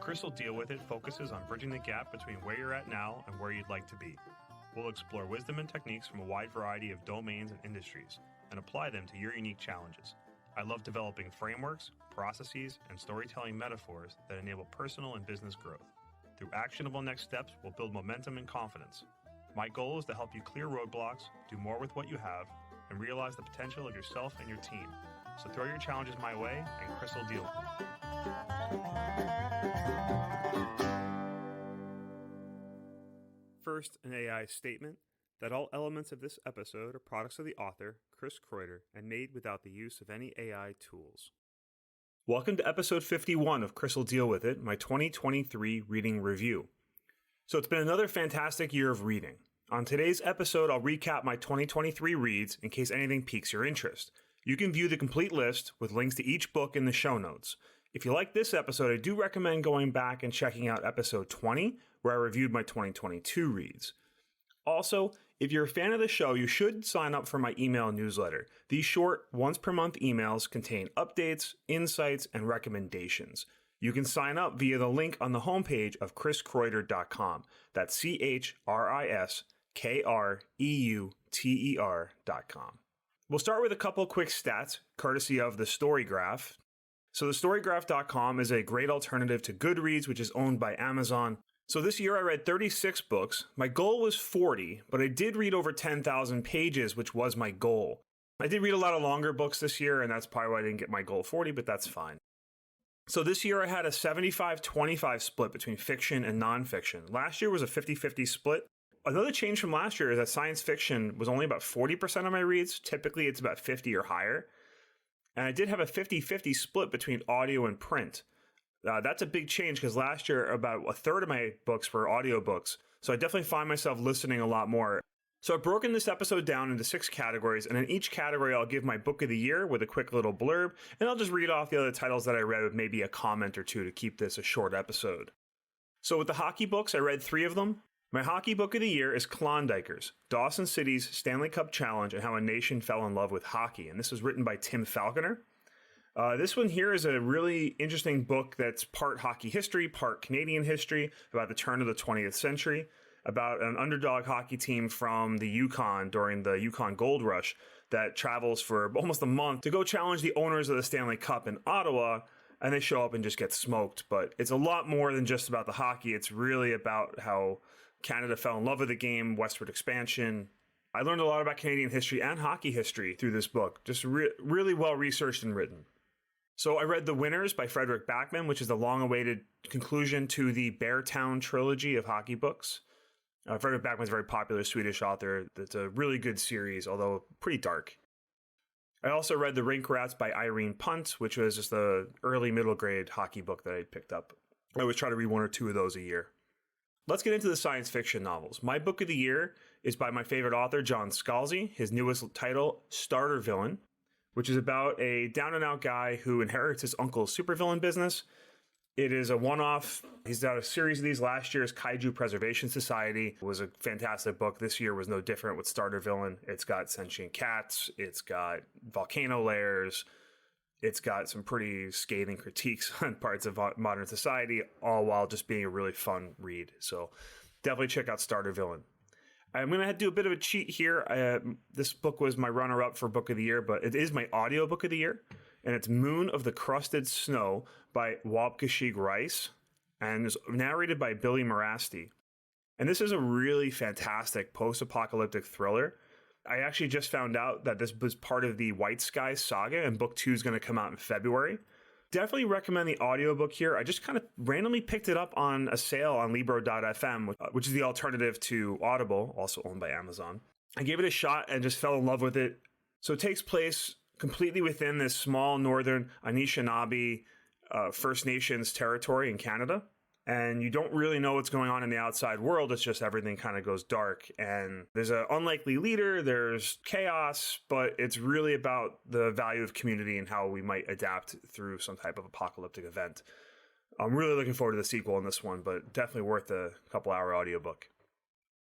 Crystal Deal With It focuses on bridging the gap between where you're at now and where you'd like to be. We'll explore wisdom and techniques from a wide variety of domains and industries and apply them to your unique challenges. I love developing frameworks, processes, and storytelling metaphors that enable personal and business growth. Through actionable next steps, we'll build momentum and confidence. My goal is to help you clear roadblocks, do more with what you have, and realize the potential of yourself and your team. So throw your challenges my way, and Chris will deal with it. First, an AI statement that all elements of this episode are products of the author, Chris Kreuter, and made without the use of any AI tools. Welcome to episode 51 of Chris will Deal With It, my 2023 reading review. So it's been another fantastic year of reading. On today's episode, I'll recap my 2023 reads in case anything piques your interest. You can view the complete list with links to each book in the show notes. If you like this episode, I do recommend going back and checking out episode 20, where I reviewed my 2022 reads. Also, if you're a fan of the show, you should sign up for my email newsletter. These short, once-per-month emails contain updates, insights, and recommendations. You can sign up via the link on the homepage of chriskreuter.com. That's CHRISKREUTER.com. We'll start with a couple quick stats, courtesy of the Storygraph. So the Storygraph.com is a great alternative to Goodreads, which is owned by Amazon. So this year I read 36 books. My goal was 40, but I did read over 10,000 pages, which was my goal. I did read a lot of longer books this year, and that's probably why I didn't get my goal of 40, but that's fine. So this year I had a 75-25 split between fiction and nonfiction. Last year was a 50-50 split. Another change from last year is that science fiction was only about 40% of my reads. Typically, it's about 50 or higher. And I did have a 50-50 split between audio and print. That's a big change because last year, about a third of my books were audiobooks. So I definitely find myself listening a lot more. So I've broken this episode down into 6 categories. And in each category, I'll give my book of the year with a quick little blurb. And I'll just read off the other titles that I read with maybe a comment or two to keep this a short episode. So with the hockey books, I read 3 of them. My hockey book of the year is Klondikers, Dawson City's Stanley Cup Challenge and How a Nation Fell in Love with Hockey. And this was written by Tim Falconer. This one here is a really interesting book that's part hockey history, part Canadian history about the turn of the 20th century, about an underdog hockey team from the Yukon during the Yukon Gold Rush that travels for almost a month to go challenge the owners of the Stanley Cup in Ottawa. And they show up and just get smoked. But it's a lot more than just about the hockey. It's really about how Canada fell in love with the game, westward expansion. I learned a lot about Canadian history and hockey history through this book. Just really well researched and written. So I read The Winners by Fredrik Backman, which is the long-awaited conclusion to the Beartown trilogy of hockey books. Fredrik Backman is a very popular Swedish author. It's a really good series, although pretty dark. I also read The Rink Rats by Irene Punt, which was just the early middle grade hockey book that I picked up. I always try to read 1 or 2 of those a year. Let's get into the science fiction novels. My book of the year is by my favorite author, John Scalzi. His newest title, Starter Villain, which is about a down-and-out guy who inherits his uncle's supervillain business. It is a one-off. He's done a series of these. Last year's Kaiju Preservation Society was a fantastic book. This year was no different with Starter Villain. It's got sentient cats. It's got volcano layers. It's got some pretty scathing critiques on parts of modern society, all while just being a really fun read. So definitely check out Starter Villain. I'm going to do a bit of a cheat here. This book was my runner-up for Book of the Year, but it is my audio book of the year. And it's Moon of the Crusted Snow by Waubgeshig Rice, and is narrated by Billy Morasti. And this is a really fantastic post-apocalyptic thriller. I actually just found out that this was part of the White Skies saga, and book 2 is going to come out in February. Definitely recommend the audiobook here. I just kind of randomly picked it up on a sale on Libro.fm, which is the alternative to Audible, also owned by Amazon. I gave it a shot and just fell in love with it. So it takes place completely within this small northern Anishinaabe First Nations territory in Canada. And you don't really know what's going on in the outside world. It's just everything kind of goes dark. And there's an unlikely leader, there's chaos, but it's really about the value of community and how we might adapt through some type of apocalyptic event. I'm really looking forward to the sequel in this one, but definitely worth a couple-hour audiobook.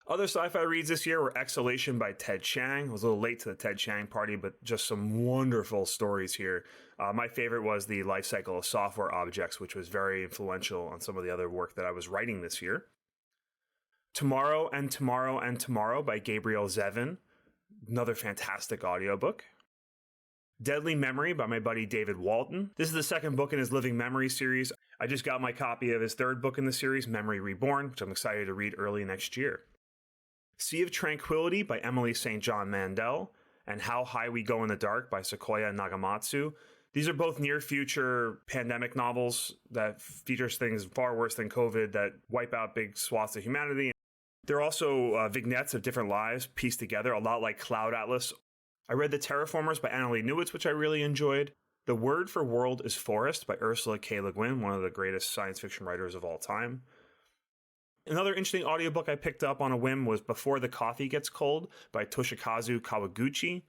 Other sci-fi reads this year were Exhalation by Ted Chiang. I was a little late to the Ted Chiang party, but just some wonderful stories here. My favorite was The Life Cycle of Software Objects, which was very influential on some of the other work that I was writing this year. Tomorrow and Tomorrow and Tomorrow by Gabriel Zevin, another fantastic audiobook. Deadly Memory by my buddy David Walton. This is the second book in his Living Memory series. I just got my copy of his third book in the series, Memory Reborn, which I'm excited to read early next year. Sea of Tranquility by Emily St. John Mandel, and How High We Go in the Dark by Sequoia Nagamatsu. These are both near-future pandemic novels that features things far worse than COVID that wipe out big swaths of humanity. They're also vignettes of different lives pieced together, a lot like Cloud Atlas. I read The Terraformers by Annalee Newitz, which I really enjoyed. The Word for World is Forest by Ursula K. Le Guin, one of the greatest science fiction writers of all time. Another interesting audiobook I picked up on a whim was Before the Coffee Gets Cold by Toshikazu Kawaguchi.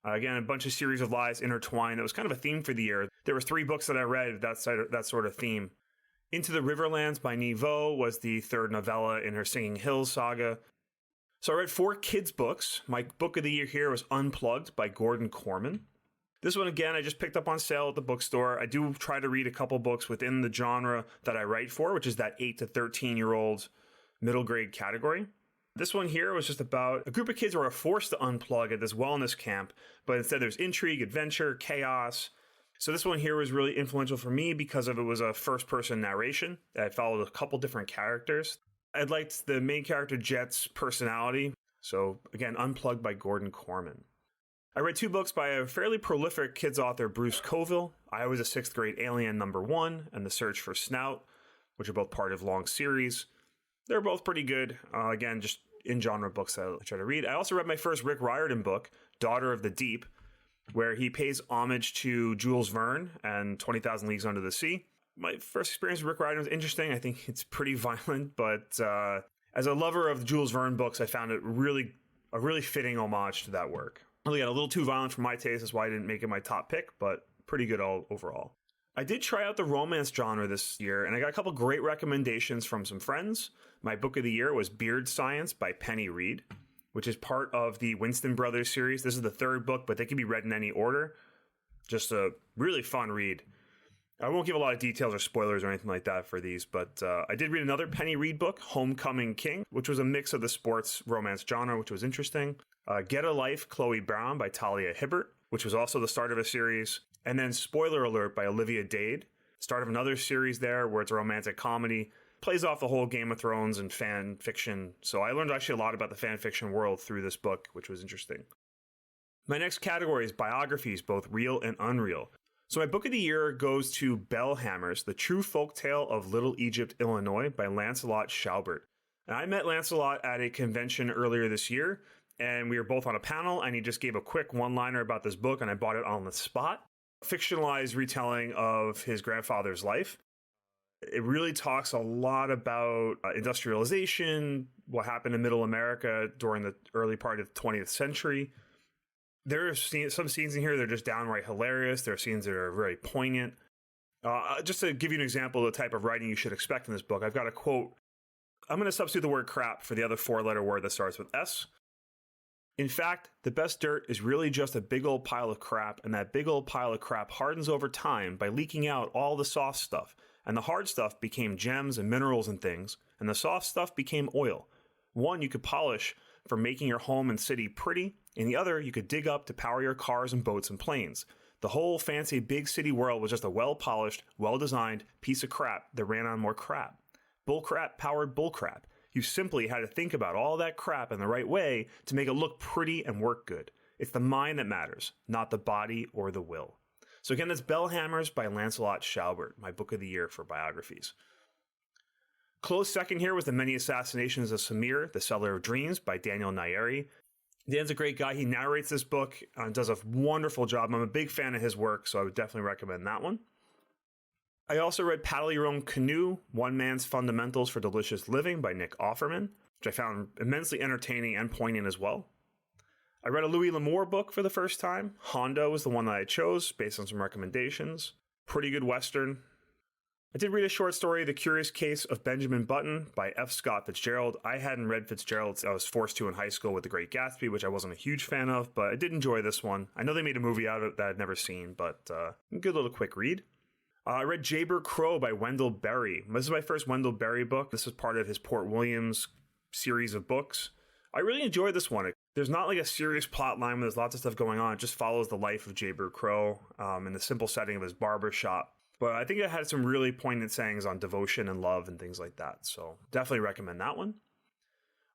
Again, a bunch of series of lies intertwined. It was kind of a theme for the year. There were 3 books that I read that sort of theme. Into the Riverlands by Nivo was the third novella in her Singing Hills saga. So I read 4 kids' books. My book of the year here was Unplugged by Gordon Corman. This one, again, I just picked up on sale at the bookstore. I do try to read a couple books within the genre that I write for, which is that 8 to 13-year-old middle grade category. This one here was just about a group of kids who are forced to unplug at this wellness camp, but instead there's intrigue, adventure, chaos. So this one here was really influential for me because it was a first-person narration. I followed a couple different characters. I liked the main character, Jet's personality. So again, Unplugged by Gordon Corman. I read 2 books by a fairly prolific kids author, Bruce Coville. I Was a Sixth Grade Alien #1 and The Search for Snout, which are both part of long series. They're both pretty good. Again, just in-genre books that I try to read. I also read my first Rick Riordan book, Daughter of the Deep, where he pays homage to Jules Verne and 20,000 Leagues Under the Sea. My first experience with Rick Riordan was interesting. I think it's pretty violent, but as a lover of Jules Verne books, I found it a really fitting homage to that work. Really got a little too violent for my taste. That's why I didn't make it my top pick, but pretty good overall. I did try out the romance genre this year, and I got a couple great recommendations from some friends. My book of the year was Beard Science by Penny Reed, which is part of the Winston Brothers series. This is the 3rd book, but they can be read in any order. Just a really fun read. I won't give a lot of details or spoilers or anything like that for these, but I did read another Penny Reed book, Homecoming King, which was a mix of the sports romance genre, which was interesting. Get a Life, Chloe Brown by Talia Hibbert, which was also the start of a series. And then Spoiler Alert by Olivia Dade, start of another series there where it's a romantic comedy. Plays off the whole Game of Thrones and fan fiction. So I learned actually a lot about the fan fiction world through this book, which was interesting. My next category is biographies, both real and unreal. So my book of the year goes to Bellhammers, The True Folktale of Little Egypt, Illinois by Lancelot Schaubert. And I met Lancelot at a convention earlier this year, and we were both on a panel, and he just gave a quick one-liner about this book, and I bought it on the spot. Fictionalized retelling of his grandfather's life. It really talks a lot about industrialization, what happened in Middle America during the early part of the 20th century. There are some scenes in here that are just downright hilarious. There are scenes that are very poignant. Just to give you an example of the type of writing you should expect in this book, I've got a quote. I'm going to substitute the word crap for the other 4-letter word that starts with S. In fact, the best dirt is really just a big old pile of crap, and that big old pile of crap hardens over time by leaking out all the soft stuff, and the hard stuff became gems and minerals and things, and the soft stuff became oil. One you could polish for making your home and city pretty, and the other you could dig up to power your cars and boats and planes. The whole fancy big city world was just a well-polished, well-designed piece of crap that ran on more crap. Bullcrap powered bullcrap. You simply had to think about all that crap in the right way to make it look pretty and work good. It's the mind that matters, not the body or the will. So again, that's Bellhammers by Lancelot Schaubert, my book of the year for biographies. Close second here was The Many Assassinations of Samir, the Seller of Dreams by Daniel Nayeri. Dan's a great guy. He narrates this book and does a wonderful job. I'm a big fan of his work, so I would definitely recommend that one. I also read Paddle Your Own Canoe, One Man's Fundamentals for Delicious Living by Nick Offerman, which I found immensely entertaining and poignant as well. I read a Louis L'Amour book for the first time. Hondo was the one that I chose based on some recommendations. Pretty good Western. I did read a short story, The Curious Case of Benjamin Button by F. Scott Fitzgerald. I hadn't read Fitzgerald's. I was forced to in high school with The Great Gatsby, which I wasn't a huge fan of, but I did enjoy this one. I know they made a movie out of it that I'd never seen, but good little quick read. I read Jayber Crow by Wendell Berry. This is my first Wendell Berry book. This is part of his Port Williams series of books. I really enjoyed this one. There's not like a serious plot line where there's lots of stuff going on. It just follows the life of Jayber Crow in the simple setting of his barber shop. But I think it had some really poignant sayings on devotion and love and things like that. So definitely recommend that one.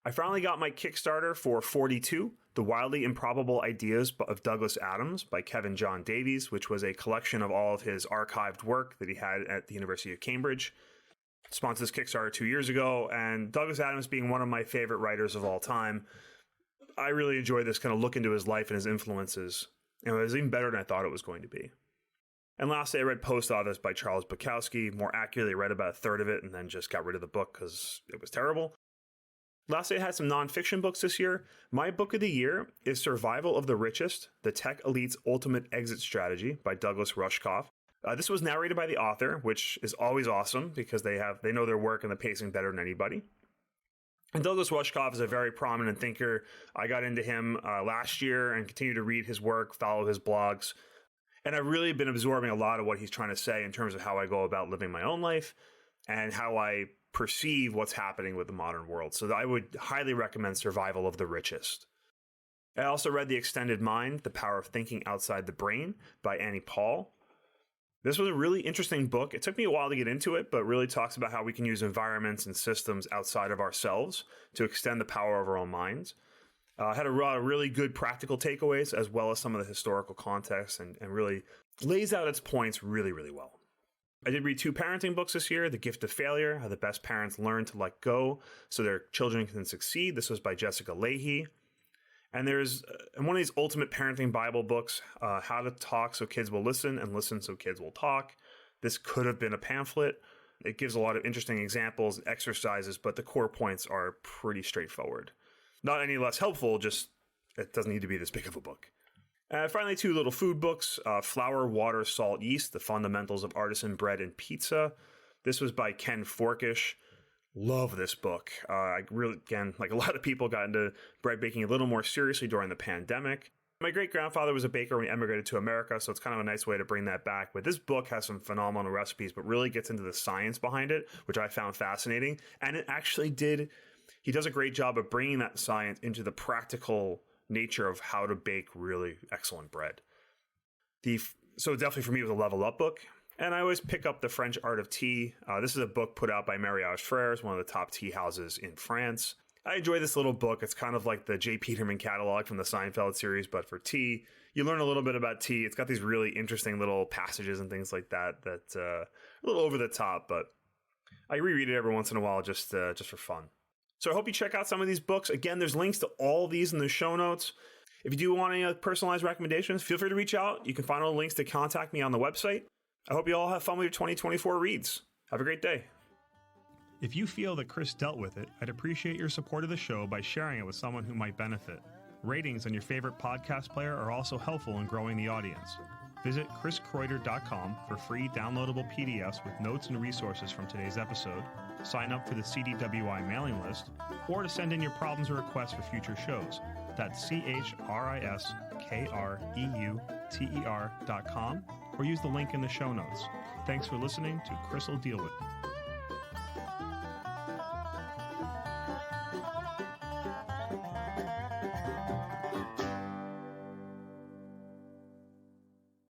I finally got my Kickstarter for 42, The Wildly Improbable Ideas of Douglas Adams by Kevin John Davies, which was a collection of all of his archived work that he had at the University of Cambridge. Sponsored this Kickstarter 2 years ago, and Douglas Adams being one of my favorite writers of all time, I really enjoyed this kind of look into his life and his influences. And it was even better than I thought it was going to be. And lastly, I read Post Office by Charles Bukowski. More accurately, I read about a third of it and then just got rid of the book because it was terrible. Lastly, I had some nonfiction books this year. My book of the year is Survival of the Richest, The Tech Elite's Ultimate Exit Strategy by Douglas Rushkoff. This was narrated by the author, which is always awesome because they know their work and the pacing better than anybody. And Douglas Rushkoff is a very prominent thinker. I got into him last year and continue to read his work, follow his blogs. And I've really been absorbing a lot of what he's trying to say in terms of how I go about living my own life and how I perceive what's happening with the modern world. So I would highly recommend Survival of the Richest. I also read The Extended Mind, The Power of Thinking Outside the Brain by Annie Paul. This was a really interesting book. It took me a while to get into it, but really talks about how we can use environments and systems outside of ourselves to extend the power of our own minds. Had a lot of really good practical takeaways, as well as some of the historical context, and really lays out its points really, really well. I did read 2 parenting books this year, The Gift of Failure, How the Best Parents Learn to Let Go so Their Children Can Succeed. This was by Jessica Leahy. And there's one of these ultimate parenting Bible books, How to Talk So Kids Will Listen and Listen So Kids Will Talk. This could have been a pamphlet. It gives a lot of interesting examples and exercises, but the core points are pretty straightforward. Not any less helpful, just it doesn't need to be this big of a book. Finally, 2 little food books, Flour, Water, Salt, Yeast, The Fundamentals of Artisan Bread and Pizza. This was by Ken Forkish. Love this book. I really, again, like a lot of people, got into bread baking a little more seriously during the pandemic. My great-grandfather was a baker when he emigrated to America, so it's kind of a nice way to bring that back. But this book has some phenomenal recipes, but really gets into the science behind it, which I found fascinating. And it actually he does a great job of bringing that science into the practical nature of how to bake really excellent bread. So definitely for me, it was a level up book. And I always pick up The French Art of Tea. This is a book put out by Mariage Frères, one of the top tea houses in France. I enjoy this little book. It's kind of like the J. Peterman catalog from the Seinfeld series, but for tea. You learn a little bit about tea. It's got these really interesting little passages and things like that a little over the top, but I reread it every once in a while just for fun. So I hope you check out some of these books. Again, there's links to all these in the show notes. If you do want any personalized recommendations, feel free to reach out. You can find all the links to contact me on the website. I hope you all have fun with your 2024 reads. Have a great day. If you feel that Chris dealt with it, I'd appreciate your support of the show by sharing it with someone who might benefit. Ratings on your favorite podcast player are also helpful in growing the audience. Visit chriskreuter.com for free downloadable PDFs with notes and resources from today's episode, sign up for the CDWI mailing list, or to send in your problems or requests for future shows. That's CHRISKREUTER.com, or use the link in the show notes. Thanks for listening to Chris Will Deal With It.